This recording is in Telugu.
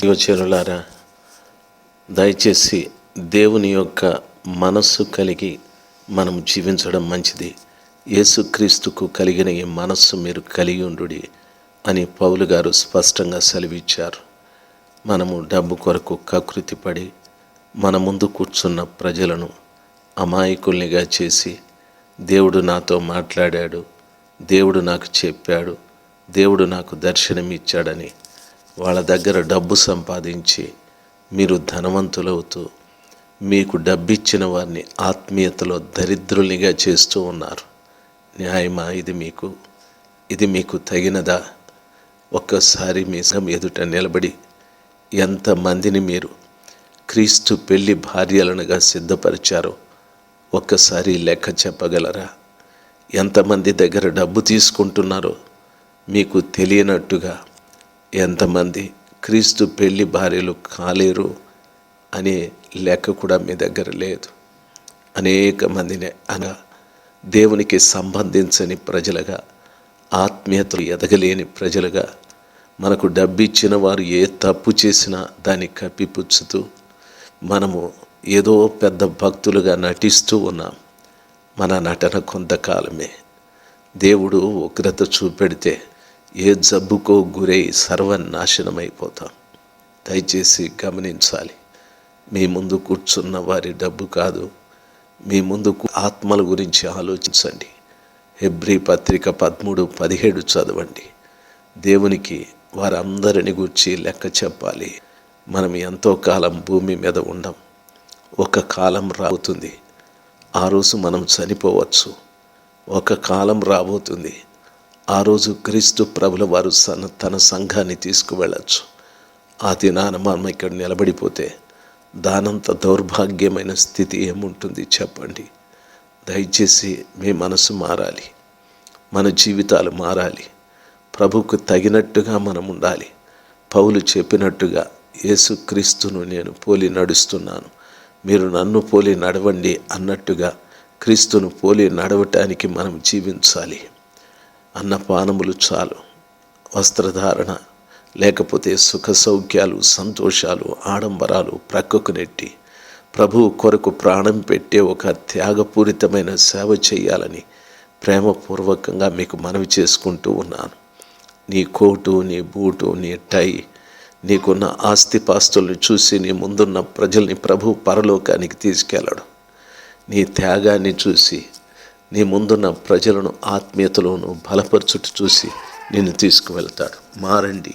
యువచేరులారా, దయచేసి దేవుని యొక్క మనస్సు కలిగి మనం జీవించడం మంచిది. యేసుక్రీస్తుకు కలిగిన ఈ మనస్సు మీరు కలిగి ఉండుడి అని పౌలు గారు స్పష్టంగా సెలవిచ్చారు. మనము డబ్బు కొరకు కకృతిపడి మన ముందు కూర్చున్న ప్రజలను అమాయకుల్నిగా చేసి, దేవుడు నాతో మాట్లాడాడు, దేవుడు నాకు చెప్పాడు, దేవుడు నాకు దర్శనమిచ్చాడని వాళ్ళ దగ్గర డబ్బు సంపాదించి మీరు ధనవంతులవుతూ మీకు డబ్బిచ్చిన వారిని ఆత్మీయతలో దరిద్రునిగా చేస్తూ ఉన్నారు. న్యాయమా? ఇది మీకు తగినదా? ఒక్కసారి మీ సంఘం ఎదుట నిలబడి ఎంతమందిని మీరు క్రీస్తు పెళ్లి భార్యలనుగా సిద్ధపరిచారో ఒక్కసారి లెక్క చెప్పగలరా? ఎంతమంది దగ్గర డబ్బు తీసుకుంటున్నారో మీకు తెలియనట్టుగా ఎంతమంది క్రీస్తు పెళ్లి భార్యలు కాలేరు అనే లెక్క కూడా మీ దగ్గర లేదు. అనేక మందిని దేవునికి సంబంధించని ప్రజలుగా, ఆత్మీయతలు ఎదగలేని ప్రజలుగా, మనకు డబ్బిచ్చిన వారు ఏ తప్పు చేసినా దాన్ని కప్పిపుచ్చుతూ మనము ఏదో పెద్ద భక్తులుగా నటిస్తూ ఉన్నాం. మన నటన కొంతకాలమే. దేవుడు ఉగ్రత చూపెడితే ఏ జబ్బుకో గురై సర్వనాశనమైపోతాం. దయచేసి గమనించాలి. మీ ముందు కూర్చున్న వారి డబ్బు కాదు, మీ ముందు ఆత్మల గురించి ఆలోచించండి. హెబ్రీ పత్రిక 13:17 చదవండి. దేవునికి వారందరిని గురించి లెక్క చెప్పాలి. మనం ఎంతో కాలం భూమి మీద ఉండం. ఒక కాలం రాబోతుంది, ఆ రోజు మనం చనిపోవచ్చు. ఒక కాలం రాబోతుంది, ఆ రోజు క్రీస్తు ప్రభుల వారు తన సంఘాన్ని తీసుకువెళ్ళచ్చు. ఆ దినాన మనం ఇక్కడ నిలబడిపోతే దానంత దౌర్భాగ్యమైన స్థితి ఏముంటుంది చెప్పండి. దయచేసి మీ మనసు మారాలి, మన జీవితాలు మారాలి. ప్రభుకు తగినట్టుగా మనం ఉండాలి. పౌలు చెప్పినట్టుగా యేసుక్రీస్తును నేను పోలి నడుస్తున్నాను, మీరు నన్ను పోలి నడవండి అన్నట్టుగా క్రీస్తును పోలి నడవటానికి మనం జీవించాలి. అన్నపానములు చాలు, వస్త్రధారణ లేకపోతే సుఖ సౌఖ్యాలు, సంతోషాలు, ఆడంబరాలు ప్రక్కకు నెట్టి ప్రభువు కొరకు ప్రాణం పెట్టే ఒక త్యాగపూరితమైన సేవ చేయాలని ప్రేమపూర్వకంగా మీకు మనవి చేసుకుంటూ ఉన్నాను. నీ కోటు, నీ బూటు, నీ టై, నీకున్న ఆస్తిపాస్తుల్ని చూసి నీ ముందున్న ప్రజల్ని ప్రభు పరలోకానికి తీసుకెళ్ళడు. నీ త్యాగాన్ని చూసి నీ ముందున్న ప్రజలను ఆత్మీయతలోను బలపరచుట చూసి నిన్ను తీసుకువెళ్తాడు. మారండి.